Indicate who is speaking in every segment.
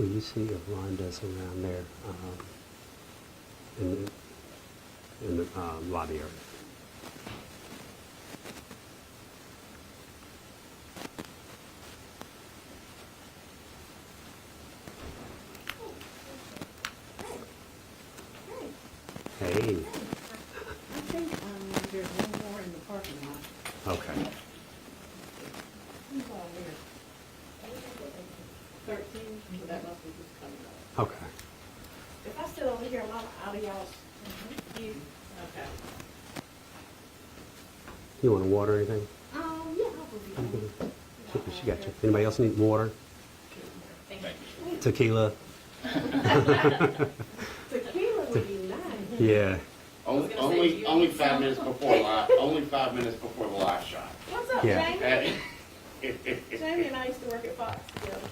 Speaker 1: Will you see if Ron does around there in the lobby area? Hey.
Speaker 2: I think there's one more in the parking lot.
Speaker 1: Okay.
Speaker 2: Who's all there? 13, so that must be just coming up.
Speaker 1: Okay.
Speaker 2: If I sit over here, a lot out of y'all's view. Okay.
Speaker 1: You want water or anything?
Speaker 2: Yeah, I'll
Speaker 1: I'm
Speaker 2: believe
Speaker 1: good. She got you. Anybody else need water? Tequila?
Speaker 2: Tequila would be nice.
Speaker 1: Yeah.
Speaker 3: Only 5 minutes before only 5 minutes before the last shot.
Speaker 2: What's up,
Speaker 1: Yeah.
Speaker 2: Jamie? Jamie and I used to work at Fox together.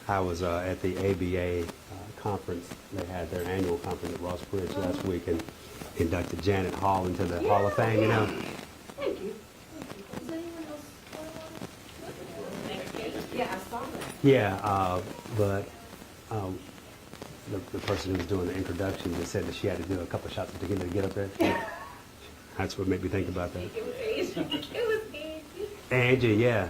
Speaker 1: I was at the ABA conference. They had their annual conference at Ross Bridge last week and inducted Janet Hall into the Hall of Fame, you know.
Speaker 2: Thank you. Is anyone else? Yeah, I saw that.
Speaker 1: Yeah, but the person who was doing the introduction just said that she had to do a couple of shots of tequila to get up there. That's what made me think about that.
Speaker 4: It was Angie. It was Angie.
Speaker 1: Angie, yeah.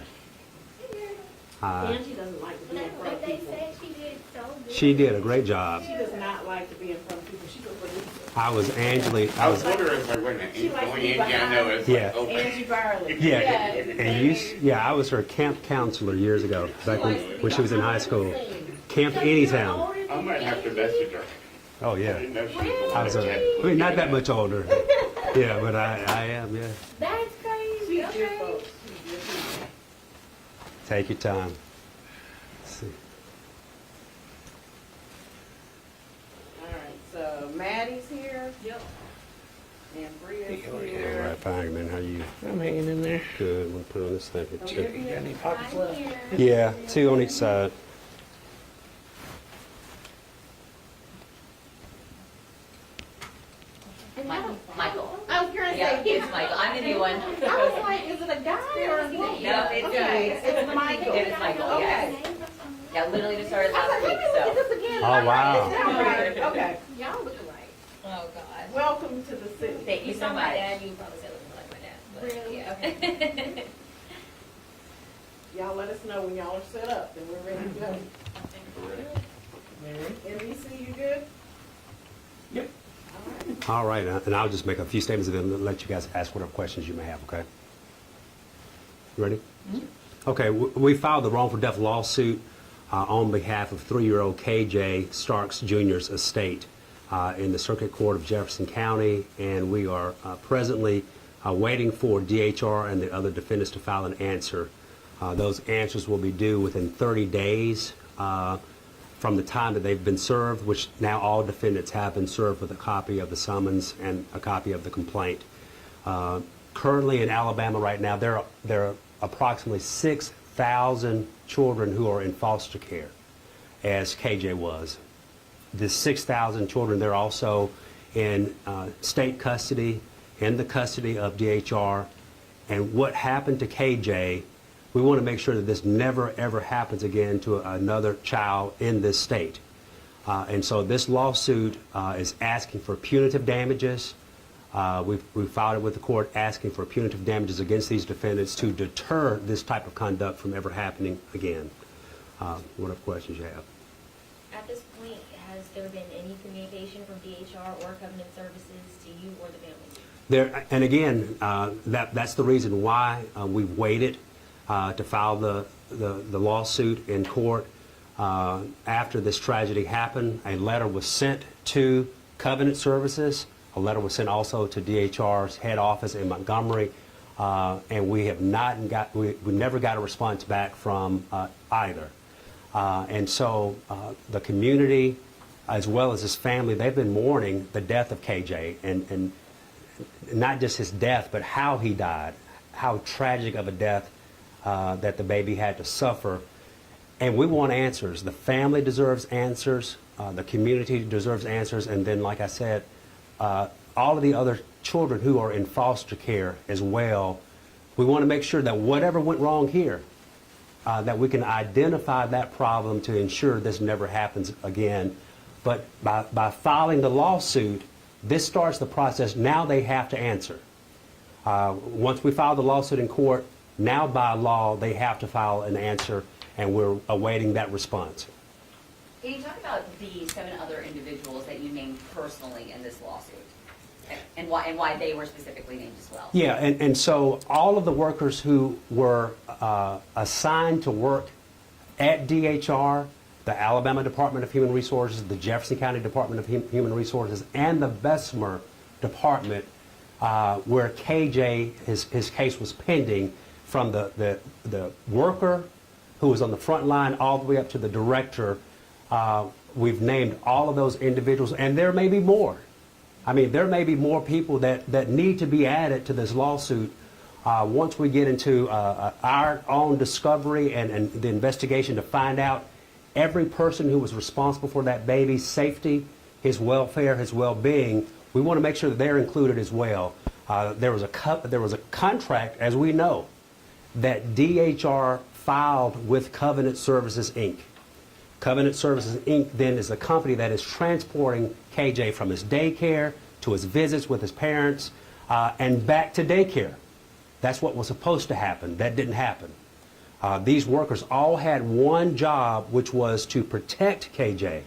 Speaker 2: Angie doesn't like to be in front
Speaker 4: But
Speaker 2: of
Speaker 4: they
Speaker 2: people.
Speaker 4: said she did so good.
Speaker 1: She did a great job.
Speaker 2: She does not like to be in front of people. She's a producer.
Speaker 1: I was
Speaker 3: I was wondering if I wasn't
Speaker 2: She likes to be
Speaker 3: Angie I know is
Speaker 1: Yeah.
Speaker 3: like open.
Speaker 2: Angie Barley.
Speaker 1: Yeah,
Speaker 4: Yes.
Speaker 1: and yeah, I was her camp counselor years ago, back when she was in high school. Camp Anytown.
Speaker 3: I might have to message her.
Speaker 1: Oh
Speaker 3: I
Speaker 1: yeah,
Speaker 3: didn't know she was
Speaker 1: I was.
Speaker 3: a
Speaker 1: I mean, not that much older. Yeah, but I am. Yeah.
Speaker 4: That's crazy.
Speaker 2: She's good,
Speaker 4: Okay.
Speaker 2: folks. She's good people.
Speaker 1: Take your time. Let's see.
Speaker 2: All right, so Maddie's here. Yep. And Bria's
Speaker 1: All
Speaker 2: here.
Speaker 1: right, fine, man. How you?
Speaker 5: I'm hanging in there.
Speaker 1: Good. We'll put on this thing.
Speaker 2: So
Speaker 1: Check.
Speaker 2: we're
Speaker 5: You got any
Speaker 2: good.
Speaker 5: pockets
Speaker 4: I'm
Speaker 5: left?
Speaker 4: here.
Speaker 1: Yeah, 2 on each side.
Speaker 2: And
Speaker 6: Michael. Michael.
Speaker 2: I was gonna
Speaker 6: Yeah,
Speaker 2: say,
Speaker 6: it's Michael. I'm the new one.
Speaker 2: I was like, is it a guy or a girl?
Speaker 6: No, it's
Speaker 2: Okay, it's Michael.
Speaker 6: It is Michael,
Speaker 2: Okay.
Speaker 6: yes. Yeah, literally just started
Speaker 2: I was
Speaker 6: last
Speaker 2: like,
Speaker 6: week,
Speaker 2: let me look at
Speaker 6: so.
Speaker 2: this again.
Speaker 1: Oh,
Speaker 2: I write
Speaker 1: wow.
Speaker 2: this down right. Okay.
Speaker 4: Y'all look alike.
Speaker 6: Oh, God.
Speaker 2: Welcome to the city.
Speaker 6: Thank you so
Speaker 4: Not my
Speaker 6: much.
Speaker 4: dad, you probably say look like my dad. But
Speaker 2: Really?
Speaker 4: Yeah, okay.
Speaker 2: Y'all let us know when y'all are set up, and we're ready to go. NBC, you good?
Speaker 5: Yep.
Speaker 2: All right.
Speaker 1: All right, and I'll just make a few statements and then let you guys ask whatever questions you may have. Okay. You ready? Okay. We filed the wrongful death lawsuit on behalf of 3-year-old KJ Starks Jr.'s estate in the Circuit Court of Jefferson County, and we are presently waiting for DHR and the other defendants to file an answer. Those answers will be due within 30 days from the time that they've been served, which now all defendants have been served with a copy of the summons and a copy of the complaint. Currently in Alabama right now, there are approximately 6,000 children who are in foster care, as KJ was. The 6,000 children, they're also in state custody, in the custody of DHR. And what happened to KJ, we want to make sure that this never, ever happens again to another child in this state. And so this lawsuit is asking for punitive damages. We filed it with the court asking for punitive damages against these defendants to deter this type of conduct from ever happening again. What other questions you have?
Speaker 4: At this point, has there been any communication from DHR or Covenant Services to you or the family?
Speaker 1: And again, that's the reason why we've waited to file the lawsuit in court. After this tragedy happened, a letter was sent to Covenant Services. A letter was sent also to DHR's head office in Montgomery, and we never got a response back from either. And so the community, as well as his family, they've been mourning the death of KJ, and not just his death, but how he died, how tragic of a death that the baby had to suffer. And we want answers. The family deserves answers. The community deserves answers. And then, like I said, all of the other children who are in foster care as well, we want to make sure that whatever went wrong here, that we can identify that problem to ensure this never happens again. But by filing the lawsuit, this starts the process. Now they have to answer. Once we file the lawsuit in court, now by law they have to file an answer, and we're awaiting that response.
Speaker 6: Can you talk about the 7 other individuals that you named personally in this lawsuit? And why they were specifically named as well?
Speaker 1: Yeah, and so all of the workers who were assigned to work at DHR, the Alabama Department of Human Resources, the Jefferson County Department of Human Resources, and the Bessemer Department, where KJ, his case was pending, from the worker who was on the front line all the way up to the director. We've named all of those individuals, and there may be more. I mean, there may be more people that need to be added to this lawsuit once we get into our own discovery and the investigation to find out every person who was responsible for that baby's safety, his welfare, his well-being. We want to make sure that they're included as well. There was a contract, as we know, that DHR filed with Covenant Services, Inc. Covenant Services, Inc. then is the company that is transporting KJ from his daycare to his visits with his parents and back to daycare. That's what was supposed to happen. That didn't happen. These workers all had one job, which was to protect KJ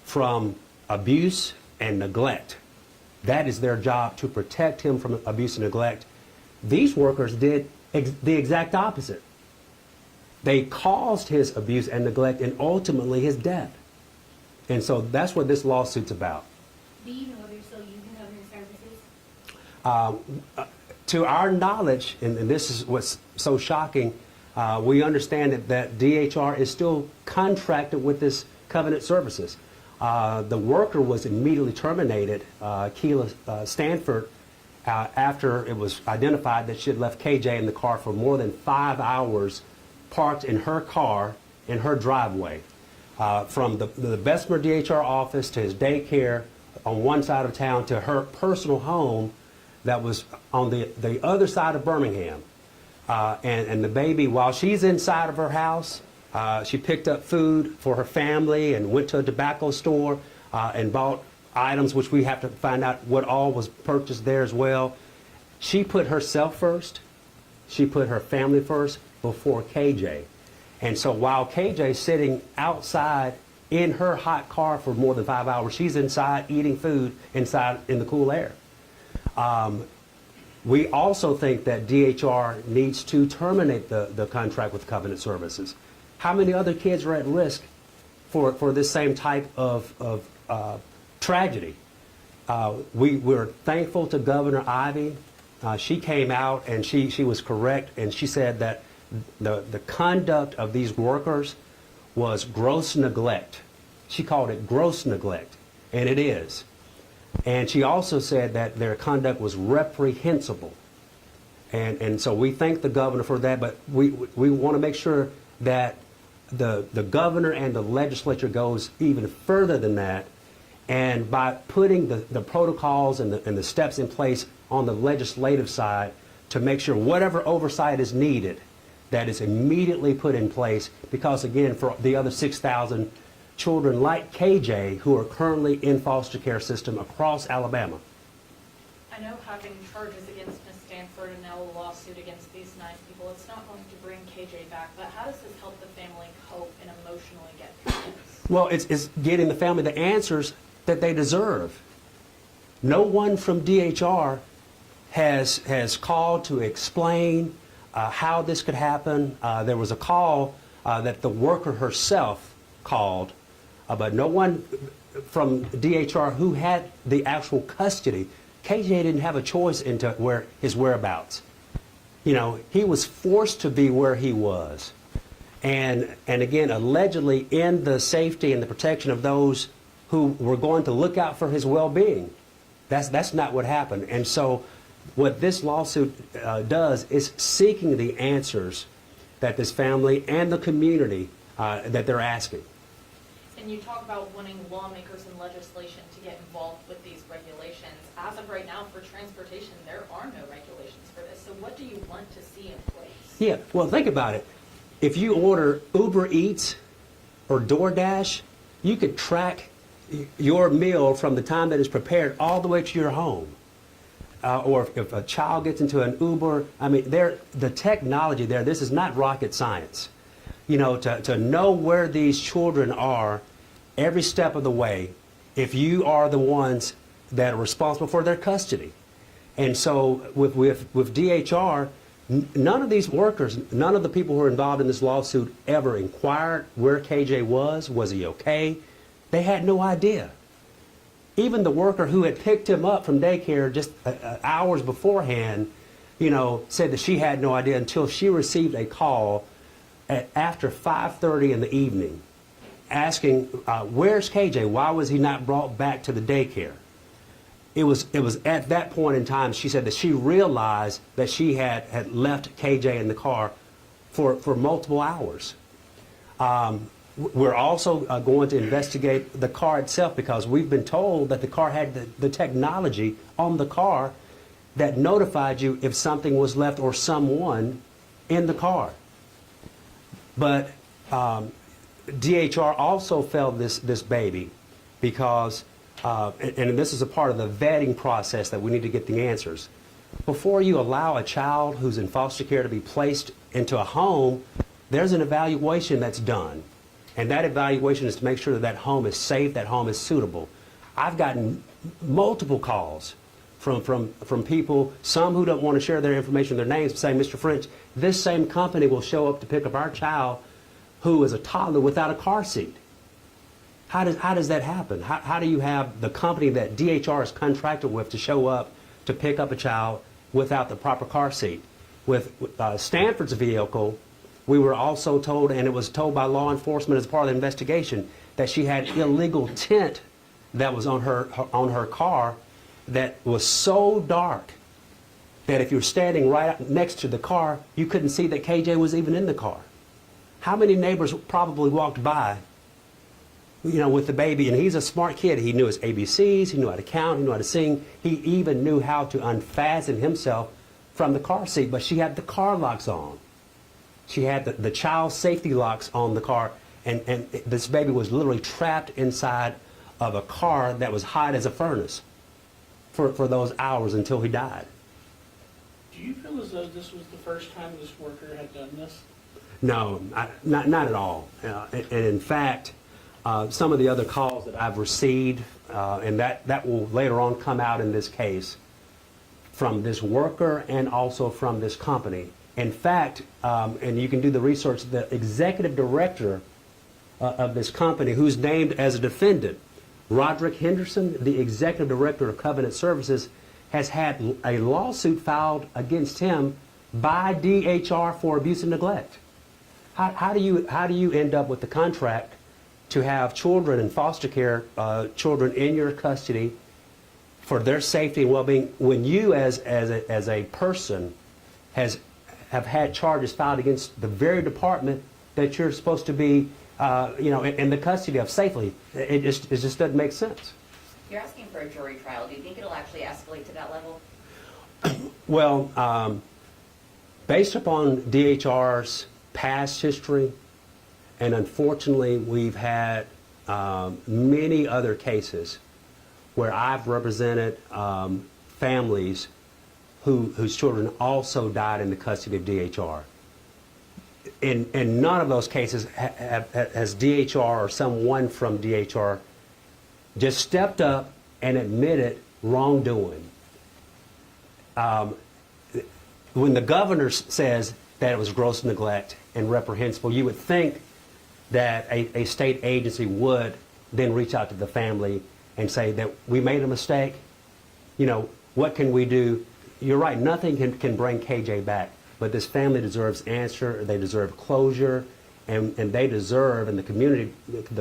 Speaker 1: from abuse and neglect. That is their job, to protect him from abuse and neglect. These workers did the exact opposite. They caused his abuse and neglect and ultimately his death. And so that's what this lawsuit's about.
Speaker 4: Do you know if you're still using Covenant Services?
Speaker 1: To our knowledge, and this is what's so shocking, we understand that DHR is still contracted with this Covenant Services. The worker was immediately terminated, Keela Stanford, after it was identified that she had left KJ in the car for more than 5 hours, parked in her car in her driveway. From the Bessemer DHR office to his daycare on one side of town to her personal home that was on the other side of Birmingham. And the baby, while she's inside of her house, she picked up food for her family and went to a tobacco store and bought items, which we have to find out what all was purchased there as well. She put herself first. She put her family first before KJ. And so while KJ's sitting outside in her hot car for more than 5 hours, she's inside eating food inside in the cool air. We also think that DHR needs to terminate the contract with Covenant Services. How many other kids are at risk for this same type of tragedy? We're thankful to Governor Ivey. She came out and she was correct, and she said that the conduct of these workers was gross neglect. She called it gross neglect, and it is. And she also said that their conduct was reprehensible. And so we thank the governor for that, but we want to make sure that the governor and the legislature goes even further than that. And by putting the protocols and the steps in place on the legislative side to make sure whatever oversight is needed, that is immediately put in place, because again, for the other 6,000 children like KJ who are currently in foster care system across Alabama.
Speaker 2: I know having charges against Ms. Stanford and now a lawsuit against these 9 people, it's not going to bring KJ back, but how does this help the family cope and emotionally get through this?
Speaker 1: Well, it's getting the family the answers that they deserve. No one from DHR has called to explain how this could happen. There was a call that the worker herself called, but no one from DHR who had the actual custody. KJ didn't have a choice into his whereabouts. You know, he was forced to be where he was. And again, allegedly in the safety and the protection of those who were going to look out for his well-being. That's not what happened. And so what this lawsuit does is seeking the answers that this family and the community that they're asking.
Speaker 2: And you talk about wanting lawmakers and legislation to get involved with these regulations. As of right now, for transportation, there are no regulations for this. So what do you want to see in place?
Speaker 1: Yeah, well, think about it. if you order Uber Eats or DoorDash, you could track your meal from the time that it's prepared all the way to your home. Or if a child gets into an Uber, I mean, the technology there, this is not rocket science. You know, to know where these children are every step of the way, if you are the ones that are responsible for their custody. And so with DHR, none of these workers, none of the people who are involved in this lawsuit ever inquired where KJ was. Was he okay? They had no idea. Even the worker who had picked him up from daycare just hours beforehand, you know, said that she had no idea until she received a call after 5:30 in the evening asking, where's KJ? Why was he not brought back to the daycare? It was at that point in time, she said that she realized that she had left KJ in the car for multiple hours. We're also going to investigate the car itself because we've been told that the car had the technology on the car that notified you if something was left or someone in the car. But DHR also failed this baby because, and this is a part of the vetting process that we need to get the answers. Before you allow a child who's in foster care to be placed into a home, there's an evaluation that's done. And that evaluation is to make sure that that home is safe, that home is suitable. I've gotten multiple calls from people, some who don't want to share their information, their names, saying, Mr. French, this same company will show up to pick up our child who is a toddler without a car seat. How does that happen? How do you have the company that DHR is contracted with to show up to pick up a child without the proper car seat? With Stanford's vehicle, we were also told, and it was told by law enforcement as part of the investigation, that she had illegal tint that was on her car that was so dark that if you were standing right next to the car, you couldn't see that KJ was even in the car. How many neighbors probably walked by, you know, with the baby? And he's a smart kid. He knew his ABCs, he knew how to count, he knew how to sing. He even knew how to unfasten himself from the car seat, but she had the car locks on. She had the child safety locks on the car, and this baby was literally trapped inside of a car that was hot as a furnace for those hours until he died.
Speaker 5: Do you feel as though this was the first time this worker had done this?
Speaker 1: No, not at all. And in fact, some of the other calls that I've received, and that will later on come out in this case, from this worker and also from this company. In fact, and you can do the research, the executive director of this company, who's named as a defendant, Roderick Henderson, the executive director of Covenant Services, has had a lawsuit filed against him by DHR for abuse and neglect. How do you end up with the contract to have children in foster care, children in your custody for their safety and well-being, when you as a person have had charges filed against the very department that you're supposed to be in the custody of safely? It just doesn't make sense.
Speaker 6: You're asking for a jury trial. Do you think it'll actually escalate to that level?
Speaker 1: Well, based upon DHR's past history, and unfortunately we've had many other cases where I've represented families whose children also died in the custody of DHR. In none of those cases has DHR or someone from DHR just stepped up and admitted wrongdoing. When the governor says that it was gross neglect and reprehensible, you would think that a state agency would then reach out to the family and say that we made a mistake. You know, what can we do? You're right, nothing can bring KJ back, but this family deserves answer, they deserve closure, and they deserve, and the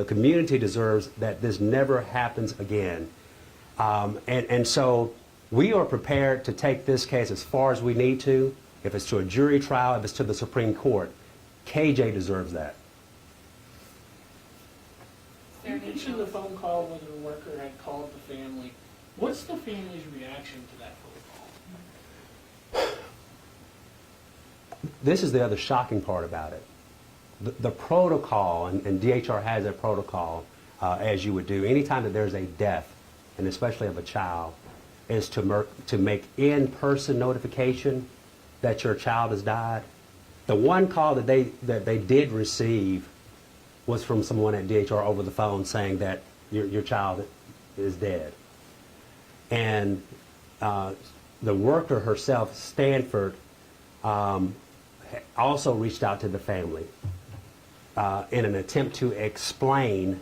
Speaker 1: community deserves that this never happens again. And so we are prepared to take this case as far as we need to. If it's to a jury trial, if it's to the Supreme Court, KJ deserves that.
Speaker 5: You mentioned the phone call where the worker had called the family. What's the family's reaction to that phone call?
Speaker 1: This is the other shocking part about it. the protocol, and DHR has a protocol, as you would do, anytime that there's a death, and especially of a child, is to make in-person notification that your child has died. The one call that they did receive was from someone at DHR over the phone saying that your child is dead. And the worker herself, Stanford, also reached out to the family in an attempt to explain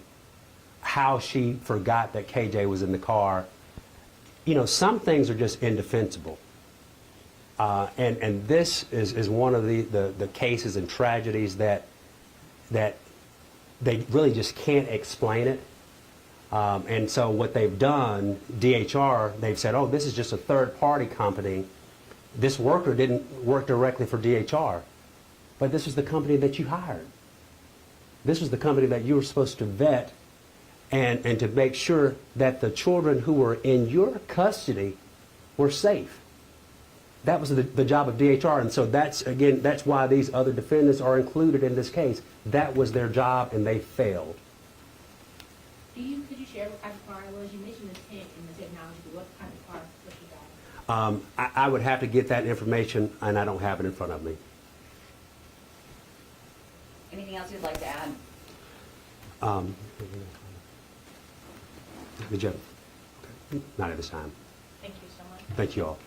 Speaker 1: how she forgot that KJ was in the car. You know, some things are just indefensible. And this is one of the cases and tragedies that they really just can't explain it. And so what they've done, DHR, they've said, oh, this is just a third-party company. This worker didn't work directly for DHR, but this was the company that you hired. This was the company that you were supposed to vet and to make sure that the children who were in your custody were safe. That was the job of DHR, and so that's why these other defendants are included in this case. That was their job, and they failed.
Speaker 4: Could you share what kind of car it was? You mentioned the tech and the technology, but what kind of car was you driving?
Speaker 1: I would have to get that information, and I don't have it in front of me.
Speaker 6: Anything else you'd like to add?
Speaker 1: Did you? Okay. Not at this time.
Speaker 2: Thank you so much.
Speaker 1: Thank you all.